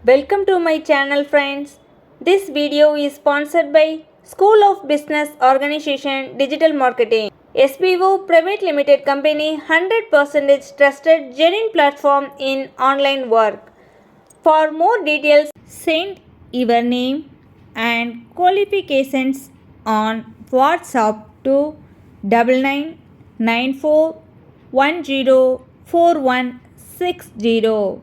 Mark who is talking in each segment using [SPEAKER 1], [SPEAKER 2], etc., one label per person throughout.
[SPEAKER 1] Welcome to my channel friends. This video is sponsored by School of Business Organization Digital Marketing. SBO Private Limited Company 100% trusted genuine platform in online work. For more details, send your name and qualifications on WhatsApp to 9994104160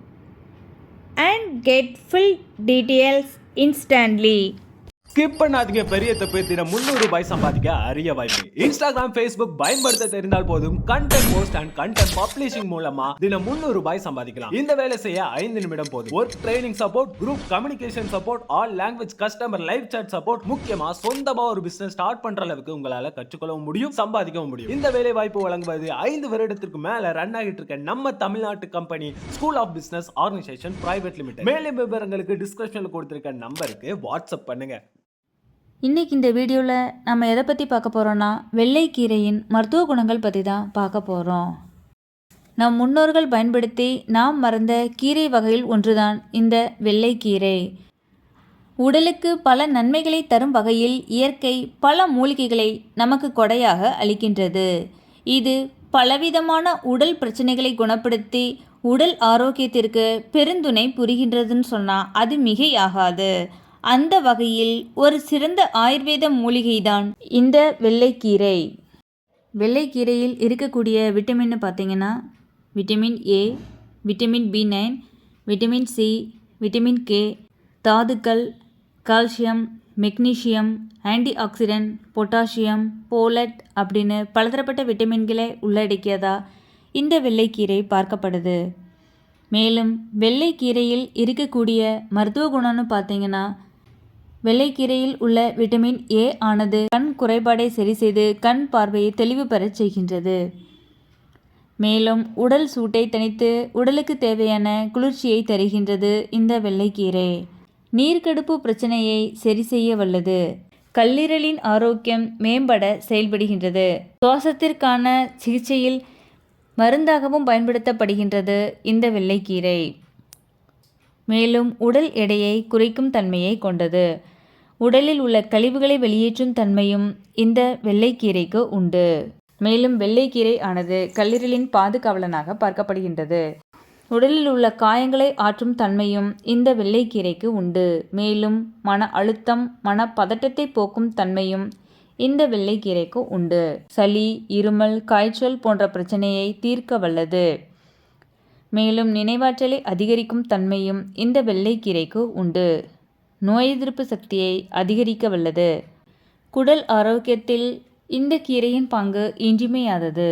[SPEAKER 1] and get full details instantly.
[SPEAKER 2] Skip பண்ணாதீங்க. பெரிய தப்பு. தினம் 300 ரூபாய் சம்பாதிக்க அரிய வாய்ப்பு. Instagram, Facebook பயன்படுத்த தெரிந்தால் போதும் content post and content publishing மூலமா தினம் 300 ரூபாய் சம்பாதிக்கலாம். இந்த வேலை செய்ய 5 நிமிடம் போதும். Work training support, group communication support, all language customer live chat support, முக்கியமா சொந்தமா ஒரு பிசினஸ் ஸ்டார்ட் பண்ற அளவுக்கு உங்களால கற்றுக்கொள்ளவும் முடியும், சம்பாதிக்கவும் முடியும். இந்த வேலை வாய்ப்பு வழங்குவது 5 வருடத்திற்கு மேல ரன் ஆகிட்டு இருக்க நம்ம தமிழ்நாட்டு company school of business organisation private limited. மேலும் விவரங்களுக்கு டிஸ்கிரிப்ஷன்ல கொடுத்திருக்க நம்பருக்கு வாட்ஸ்அப் பண்ணுங்க.
[SPEAKER 3] இன்றைக்கி இந்த வீடியோவில் நம்ம எதை பற்றி பார்க்க போகிறோன்னா வெள்ளைக்கீரையின் மருத்துவ குணங்கள் பற்றி தான் பார்க்க போகிறோம். நம் முன்னோர்கள் பயன்படுத்தி நாம் மறந்த கீரை வகையில் ஒன்றுதான் இந்த வெள்ளைக்கீரை. உடலுக்கு பல நன்மைகளை தரும் வகையில் இயற்கை பல மூலிகைகளை நமக்கு கொடையாக அளிக்கின்றது. இது பலவிதமான உடல் பிரச்சனைகளை குணப்படுத்தி உடல் ஆரோக்கியத்திற்கு பெருந்துணை புரிகின்றதுன்னு சொன்னால் அது மிகையாகாது. அந்த வகையில் ஒரு சிறந்த ஆயுர்வேத மூலிகைதான் இந்த வெள்ளைக்கீரை. வெள்ளைக்கீரையில் இருக்கக்கூடிய விட்டமின்னு பார்த்தீங்கன்னா vitamin A, vitamin B9, vitamin C, vitamin K, தாதுக்கள், calcium, magnesium, antioxidant, potassium, folate அப்படின்னு பலதரப்பட்ட விட்டமின்களை உள்ளடக்கியதா இந்த வெள்ளைக்கீரை பார்க்கப்படுது. மேலும் வெள்ளைக்கீரையில் இருக்கக்கூடிய மருத்துவ குணம்னு பார்த்தீங்கன்னா வெள்ளைக்கீரையில் உள்ள விட்டமின் ஏ ஆனது கண் குறைபாடை சரி செய்து கண் பார்வையை தெளிவு பெறச் செய்கின்றது. மேலும் உடல் சூட்டை தணித்து உடலுக்கு தேவையான குளிர்ச்சியை தருகின்றது இந்த வெள்ளைக்கீரை. நீர்க்கடுப்பு பிரச்சனையை சரி செய்ய வல்லது. கல்லீரலின் ஆரோக்கியம் மேம்பட செயல்படுகின்றது. சுவாசத்திற்கான சிகிச்சையில் மருந்தாகவும் பயன்படுத்தப்படுகின்றது இந்த வெள்ளைக்கீரை. மேலும் உடல் எடையை குறைக்கும் தன்மையை கொண்டது. உடலில் உள்ள கழிவுகளை வெளியேற்றும் தன்மையும் இந்த வெள்ளைக்கீரைக்கு உண்டு. மேலும் வெள்ளைக்கீரை ஆனது கல்லீரலின் பாதுகாவலனாக பார்க்கப்படுகின்றது. உடலில் உள்ள காயங்களை ஆற்றும் தன்மையும் இந்த வெள்ளைக்கீரைக்கு உண்டு. மேலும் மன அழுத்தம், மனப்பதட்டத்தை போக்கும் தன்மையும் இந்த வெள்ளைக்கீரைக்கு உண்டு. சளி, இருமல், காய்ச்சல் போன்ற பிரச்சனையை தீர்க்க வல்லது. மேலும் நினைவாற்றலை அதிகரிக்கும் தன்மையும் இந்த வெள்ளைக்கீரைக்கு உண்டு. நோய் எதிர்ப்பு சக்தியை அதிகரிக்க வல்லது. குடல் ஆரோக்கியத்தில் இந்த கீரையின் பங்கு இன்றியமையாதது.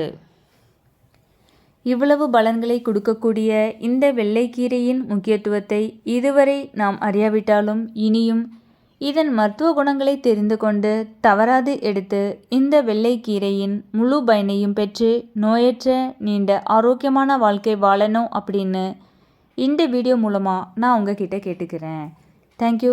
[SPEAKER 3] இவ்வளவு பலன்களை கொடுக்கக்கூடிய இந்த வெள்ளைக்கீரையின் முக்கியத்துவத்தை இதுவரை நாம் அறியாவிட்டாலும் இனியும் இதன் மருத்துவ குணங்களை தெரிந்து கொண்டு தவறாது எடுத்து இந்த வெள்ளைக்கீரையின் முழு பயனையும் பெற்று நோயற்ற நீண்ட ஆரோக்கியமான வாழ்க்கை வாழணும் அப்படின்னு இந்த வீடியோ மூலமாக நான் உங்ககிட்ட கேட்டுக்கிறேன். தேங்க்யூ.